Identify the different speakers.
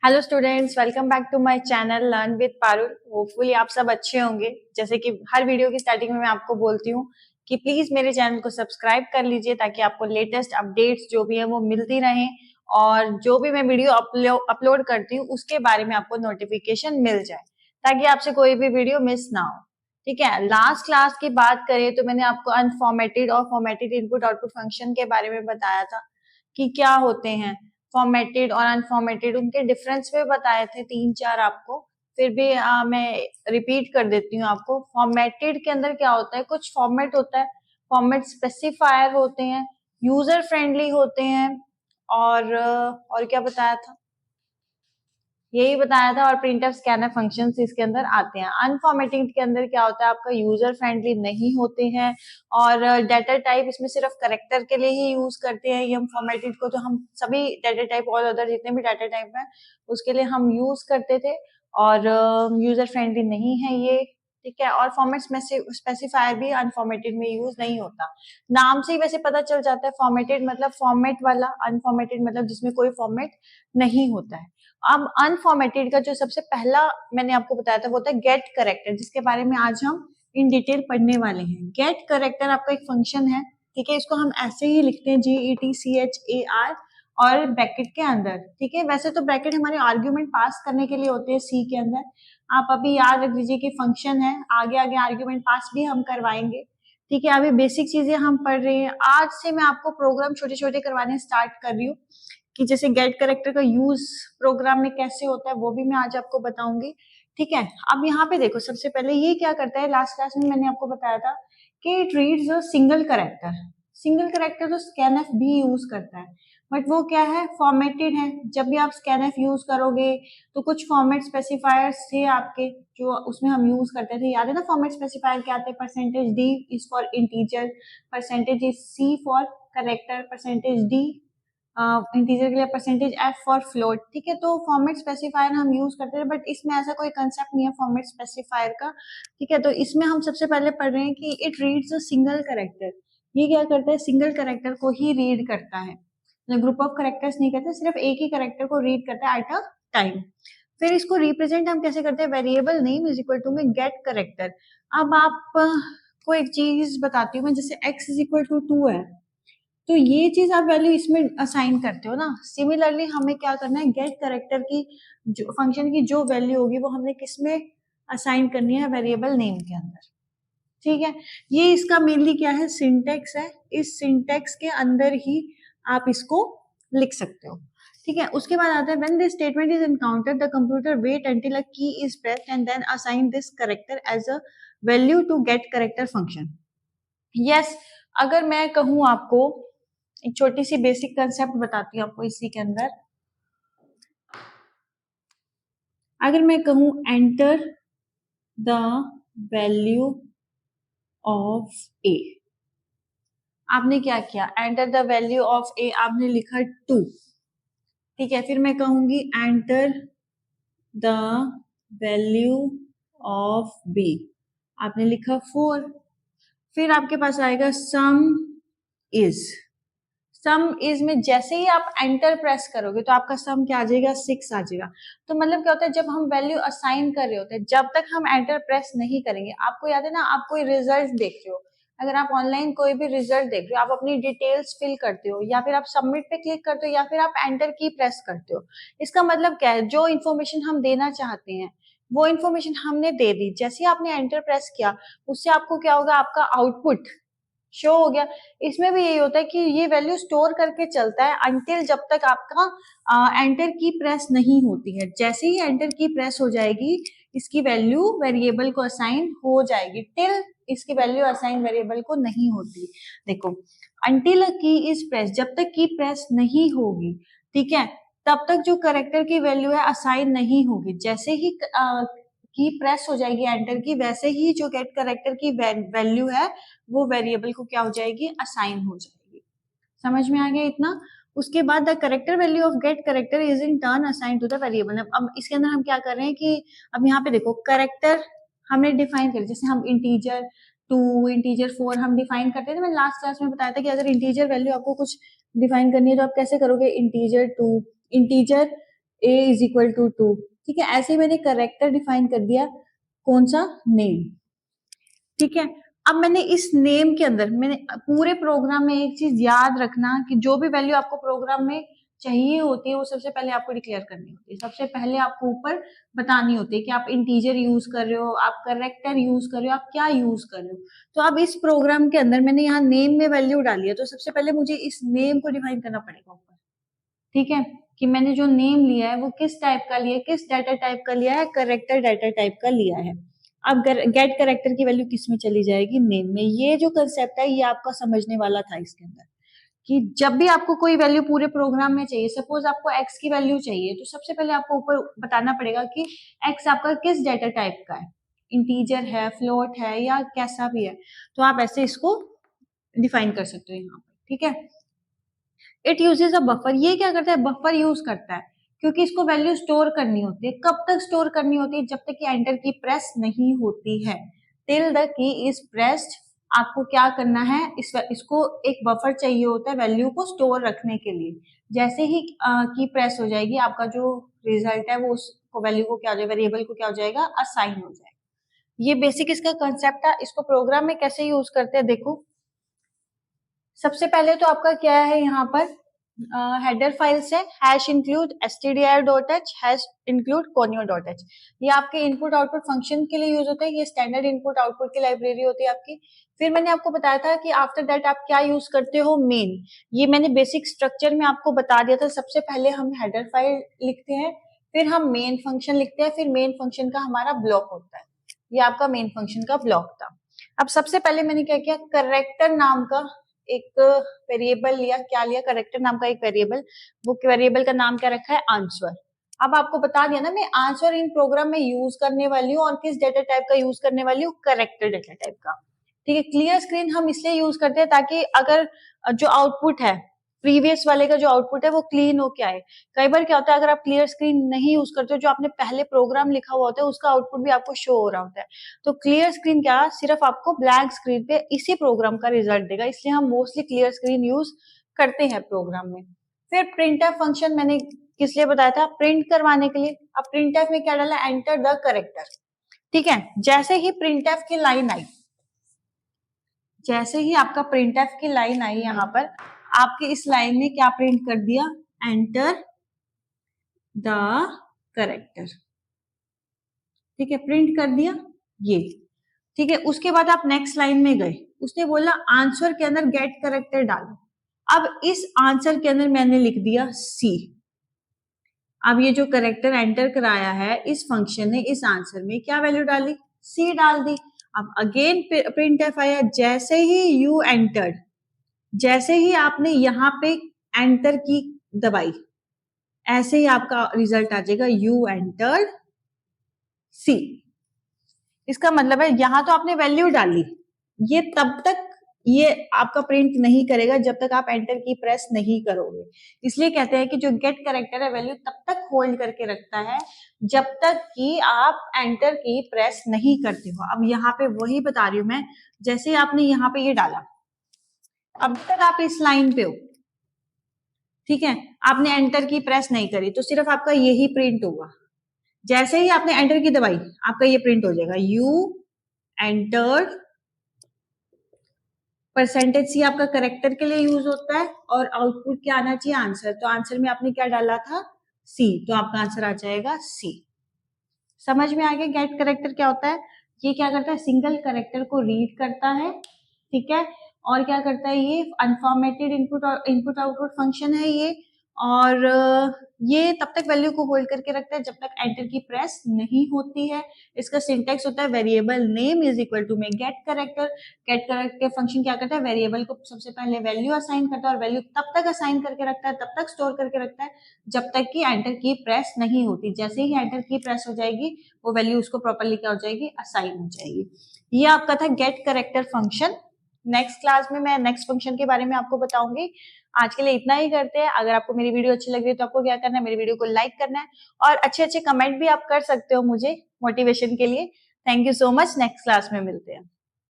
Speaker 1: Hello students, welcome back to my channel learn with Parul. Hopefully आप सब अच्छे होंगे। जैसे कि हर वीडियो की स्टार्टिंग में मैं आपको बोलती हूँ कि प्लीज मेरे चैनल को सब्सक्राइब कर लीजिए ताकि आपको लेटेस्ट अपडेट्स जो भी है वो मिलती रहें और जो भी मैं वीडियो अपलोड करती हूँ उसके बारे में आपको नोटिफिकेशन मिल जाए ताकि आपसे कोई भी वीडियो मिस ना हो। ठीक है, लास्ट क्लास की बात करें तो मैंने आपको अनफॉर्मेटेड और फॉर्मेटेड इनपुट आउटपुट फंक्शन के बारे में बताया था कि क्या होते हैं। फॉर्मेटेड और अनफॉर्मेटेड उनके डिफरेंस पे बताए थे 3-4 आपको। फिर भी मैं रिपीट कर देती हूँ आपको। फॉर्मेटेड के अंदर क्या होता है, कुछ फॉर्मेट होता है, फॉर्मेट स्पेसिफायर होते हैं, यूजर फ्रेंडली होते हैं और क्या बताया था, यही बताया था। और प्रिंटफ स्कैनर फंक्शंस इसके अंदर आते हैं। अनफॉर्मेटिंग के अंदर क्या होता है, आपका यूजर फ्रेंडली नहीं होते हैं और डाटा टाइप इसमें सिर्फ करेक्टर के लिए ही यूज करते हैं। ये हम फॉर्मेटेड को तो हम सभी डाटा टाइप और अदर जितने भी डाटा टाइप हैं उसके लिए हम यूज करते थे और यूजर फ्रेंडली नहीं है ये। ठीक है, और फॉर्मेट स्पेसिफायर भी अनफॉर्मेटेड में यूज नहीं होता। नाम से ही वैसे पता चल जाता है, फॉर्मेटेड मतलब फॉर्मेट वाला, अनफॉर्मेटेड मतलब जिसमें कोई फॉर्मेट नहीं होता है। अब अनफॉर्मेटेड का जो सबसे पहला मैंने आपको बताया था वो था गेट करेक्टर, जिसके बारे में आज हम इन डिटेल पढ़ने वाले हैं। गेट करेक्टर आपका एक फंक्शन है। ठीक है, इसको हम ऐसे ही लिखते हैं GETCHAR और ब्रैकेट के अंदर। ठीक है, वैसे तो ब्रैकेट हमारे आर्ग्यूमेंट पास करने के लिए होते हैं सी के अंदर। आप अभी याद रख लीजिए कि फंक्शन है, आगे आगे आर्ग्यूमेंट पास भी हम करवाएंगे। ठीक है, अभी बेसिक चीजें हम पढ़ रहे हैं। आज से मैं आपको प्रोग्राम छोटे छोटे करवाने स्टार्ट कर रही हूँ कि जैसे गेट करेक्टर का यूज प्रोग्राम में कैसे होता है वो भी मैं आज आपको बताऊंगी। ठीक है, अब यहाँ पे देखो, सबसे पहले ये क्या करता है, लास्ट क्लास में मैंने आपको बताया था कि it reads a single character. Single character तो स्कैनफ भी यूज करता है, बट वो क्या है, फॉर्मेटेड है। जब भी आप स्कैनफ यूज करोगे तो कुछ फॉर्मेट स्पेसिफायर्स थे आपके जो उसमें हम यूज करते थे, याद है ना। फॉर्मेट स्पेसिफायर क्या आते हैं, %d is for integer, %c for character, %d integer के लिए %f फॉर फ्लोट। ठीक है, तो फॉर्मेट स्पेसिफायर हम यूज करते हैं, बट इसमें ऐसा कोई कंसेप्ट नहीं है फॉर्मेट स्पेसिफायर का। ठीक है, तो इसमें हम सबसे पहले पढ़ रहे हैं कि it reads a single character. ये क्या करता है, सिंगल करेक्टर को ही रीड करता है, ग्रुप ऑफ करेक्टर्स नहीं करते, सिर्फ एक ही करेक्टर को रीड करता है एट अ टाइम। फिर इसको रिप्रेजेंट हम कैसे करते हैं, variable name is equal to में गेट करेक्टर। अब आप को एक चीज बताती हूँ मैं, जैसे x इज इक्वल टू 2 है तो ये चीज आप वैल्यू इसमें असाइन करते हो ना। सिमिलरली हमें क्या करना है, गेट करेक्टर की जो फंक्शन की जो वैल्यू होगी वो हमने किसमें असाइन करनी है, वेरिएबल नेम के अंदर। ठीक है, ये इसका मेनली क्या है, सिंटेक्स है। इस सिंटेक्स के अंदर ही आप इसको लिख सकते हो। ठीक है, उसके बाद आता है when this statement is encountered the computer wait until a key is pressed and then assign this character as a value to get character function. Yes, अगर मैं कहूं आपको एक छोटी सी बेसिक कंसेप्ट बताती हूँ आपको इसी के अंदर। अगर मैं कहूं enter the value of a, आपने क्या किया, enter the value of a, आपने लिखा 2। ठीक है, फिर मैं कहूंगी enter the value of b, आपने लिखा 4। फिर आपके पास आएगा सम इज। सम इज में जैसे ही आप एंटर प्रेस करोगे तो आपका सम क्या आ जाएगा, 6 आ जाएगा। तो मतलब क्या होता है, जब हम वैल्यू असाइन कर रहे होते हैं, जब तक हम एंटर प्रेस नहीं करेंगे, आपको याद है ना, आप कोई रिजल्ट देख रहे हो, अगर आप ऑनलाइन कोई भी रिजल्ट देख रहे हो, आप अपनी डिटेल्स फिल करते हो या फिर आप सबमिट पे क्लिक करते हो या फिर आप एंटर की प्रेस करते हो। इसका मतलब क्या है, जो इन्फॉर्मेशन हम देना चाहते हैं वो इन्फॉर्मेशन हमने दे दी, जैसे ही आपने एंटर प्रेस किया उससे आपको क्या होगा, आपका आउटपुट शो हो गया। इसमें भी यही होता है कि ये वैल्यू स्टोर करके चलता है अंटिल जब तक आपका एंटर की प्रेस नहीं होती है। जैसे ही एंटर की प्रेस हो जाएगी इसकी वैल्यू वेरिएबल को असाइन हो जाएगी, टिल इसकी वैल्यू असाइन वेरिएबल को नहीं होती। देखो, until a key is press, जब तक की प्रेस नहीं होगी, ठीक है, तब तक जो करेक्टर की वैल्यू है असाइन नहीं होगी। जैसे ही की प्रेस हो जाएगी एंटर की, वैसे ही जो गेट करेक्टर की वैल्यू है वो वेरिएबल को क्या हो जाएगी, असाइन हो जाएगी। समझ में आ गया इतना। उसके बाद the character value of get character is in turn assigned to the variable. अब इसके अंदर हम क्या कर रहे हैं कि अब यहाँ पे देखो, करेक्टर हमने डिफाइन कर, जैसे हम इंटीजर 2 इंटीजर 4 हम डिफाइन करते थे। मैंने लास्ट क्लास में बताया था कि अगर इंटीजर वैल्यू आपको कुछ डिफाइन करनी है तो आप कैसे करोगे, integer 2 integer a is equal to 2, ठीक है। ऐसे मैंने करेक्टर डिफाइन कर दिया, कौन सा, नेम, ठीक है। अब मैंने इस नेम के अंदर मैंने पूरे प्रोग्राम में एक चीज याद रखना कि जो भी वैल्यू आपको प्रोग्राम में चाहिए होती है वो सबसे पहले आपको डिक्लेयर करनी होती है। सबसे पहले आपको ऊपर बतानी होती है कि आप इंटीजर यूज कर रहे हो, आप करेक्टर यूज कर रहे हो, आप क्या यूज कर रहे हो। तो अब इस प्रोग्राम के अंदर मैंने यहाँ नेम में वैल्यू डाली है, तो सबसे पहले मुझे इस नेम को डिफाइन करना पड़ेगा ऊपर, ठीक है, कि मैंने जो नेम लिया है वो किस टाइप का लिया है, किस डाटा टाइप का लिया है, करेक्टर डाटा टाइप का लिया है। अब गेट करेक्टर की वैल्यू किस में चली जाएगी, नेम में। ये जो कंसेप्ट है ये आपका समझने वाला था इसके अंदर, कि जब भी आपको कोई वैल्यू पूरे प्रोग्राम में चाहिए, सपोज आपको x की वैल्यू चाहिए, तो सबसे पहले आपको ऊपर बताना पड़ेगा कि x आपका किस डाटा टाइप का है, इंटीजर है, फ्लोट है, या कैसा भी है। तो आप ऐसे इसको डिफाइन कर सकते हो यहाँ पर, ठीक है। इट यूजेस अ बफर, ये क्या करता है, बफर यूज करता है, क्योंकि इसको वैल्यू स्टोर करनी होती है। कब तक स्टोर करनी होती है, जब तक कि एंटर की प्रेस नहीं होती है। Till the key is pressed, आपको क्या करना है, इसको एक बफर चाहिए होता है वैल्यू को स्टोर रखने के लिए। जैसे ही की प्रेस हो जाएगी, आपका जो रिजल्ट है वो उसको वैल्यू को क्या हो जाएगा, वेरिएबल को क्या हो जाएगा, असाइन हो जाएगा। ये बेसिक इसका कंसेप्ट है। इसको प्रोग्राम में कैसे यूज करते हैं, देखो सबसे पहले तो आपका क्या है यहाँ पर, हेडर फाइल से hash include stdir.h hash include conio.h, ये आपके इनपुट आउटपुट फंक्शन के लिए यूज होता है। ये स्टैंडर्ड इनपुट आउटपुट की लाइब्रेरी होती है आपकी। फिर मैंने आपको बताया था कि आफ्टर दैट आप क्या यूज करते हो, मेन। ये मैंने बेसिक स्ट्रक्चर में आपको बता दिया था। सबसे पहले हम हेडर फाइल लिखते हैं, फिर हम मेन फंक्शन लिखते हैं, फिर मेन फंक्शन का हमारा ब्लॉक होता है। ये आपका मेन फंक्शन का ब्लॉक था। अब सबसे पहले मैंने क्या किया, करेक्टर नाम का एक वेरिएबल लिया, क्या लिया, करेक्टर नाम का एक वेरिएबल। वो वेरिएबल का नाम क्या रखा है, आंसर। अब आपको बता दिया ना, मैं आंसर इन प्रोग्राम में यूज करने वाली हूँ, और किस डेटा टाइप का यूज करने वाली हूँ, करेक्टर डेटा टाइप का, ठीक है। क्लियर स्क्रीन हम इसलिए यूज करते हैं ताकि अगर जो आउटपुट है, प्रीवियस वाले का जो आउटपुट है वो क्लीन होके आए। कई बार क्या होता है, अगर आप क्लियर स्क्रीन नहीं यूज करते हो, जो आपने पहले प्रोग्राम लिखा हुआ होता है उसका आउटपुट भी आपको शो हो रहा होता है। तो क्लियर स्क्रीन क्या, सिर्फ आपको ब्लैक स्क्रीन पे इसी प्रोग्राम का रिजल्ट देगा, इसलिए हम मोस्टली क्लियर स्क्रीन यूज करते हैं प्रोग्राम में। फिर प्रिंटफ फंक्शन मैंने किस लिए बताया था, प्रिंट करवाने के लिए। अब प्रिंटफ में क्या डाला, एंटर द करेक्टर, ठीक है। जैसे ही प्रिंटफ की लाइन आई, जैसे ही आपका प्रिंटफ की लाइन आई, यहाँ पर आपके इस लाइन ने क्या प्रिंट कर दिया, एंटर द करेक्टर, ठीक है, प्रिंट कर दिया ये, ठीक है। उसके बाद आप नेक्स्ट लाइन में गए, उसने बोला आंसर के अंदर गेट करेक्टर डालो। अब इस आंसर के अंदर मैंने लिख दिया सी। अब ये जो करेक्टर एंटर कराया है इस फंक्शन ने, इस आंसर में क्या वैल्यू डाली, सी डाल दी। अब अगेन प्रिंटफ आया, जैसे ही यू एंटर्ड, जैसे ही आपने यहाँ पे एंटर की दबाई, ऐसे ही आपका रिजल्ट आ जाएगा, यू एंटर्ड सी। इसका मतलब है यहां तो आपने वैल्यू डाली, ये तब तक ये आपका प्रिंट नहीं करेगा जब तक आप एंटर की प्रेस नहीं करोगे। इसलिए कहते हैं कि जो गेट करेक्टर है वैल्यू तब तक होल्ड करके रखता है जब तक कि आप एंटर की प्रेस नहीं करते हो। अब यहाँ पे वही बता रही हूं मैं, जैसे आपने यहाँ पे ये डाला, अब तक आप इस लाइन पे हो, ठीक है, आपने एंटर की प्रेस नहीं करी, तो सिर्फ आपका यही प्रिंट होगा। जैसे ही आपने एंटर की दबाई, आपका ये प्रिंट हो जाएगा, यू एंटर्ड परसेंटेज सी आपका करेक्टर के लिए यूज होता है, और आउटपुट क्या आना चाहिए, आंसर। तो आंसर में आपने क्या डाला था, सी, तो आपका आंसर आ जाएगा सी। समझ में आ गया गेट करेक्टर क्या होता है। ये क्या करता है, सिंगल करेक्टर को रीड करता है, ठीक है, और क्या करता है, ये अनफॉर्मेटेड इनपुट आउटपुट फंक्शन है ये, और ये तब तक वैल्यू को होल्ड करके रखता है जब तक एंटर की प्रेस नहीं होती है। इसका सिंटेक्स होता है variable name is equal to में get character. Get character function क्या करता है, वेरिएबल को सबसे पहले वैल्यू असाइन करता है, और वैल्यू तब तक असाइन करके रखता है, तब तक स्टोर करके रखता है जब तक कि एंटर की प्रेस नहीं होती। जैसे ही एंटर की प्रेस हो जाएगी वो वैल्यू उसको प्रॉपरली क्या हो जाएगी, असाइन हो जाएगी। ये आपका था get character function. Next class में मैं नेक्स्ट फंक्शन के बारे में आपको बताऊंगी। आज के लिए इतना ही करते हैं। अगर आपको मेरी वीडियो अच्छी लग रही है तो आपको क्या करना है, मेरी वीडियो को लाइक करना है, और अच्छे अच्छे कमेंट भी आप कर सकते हो मुझे मोटिवेशन के लिए। Thank you so much. Next class में मिलते हैं।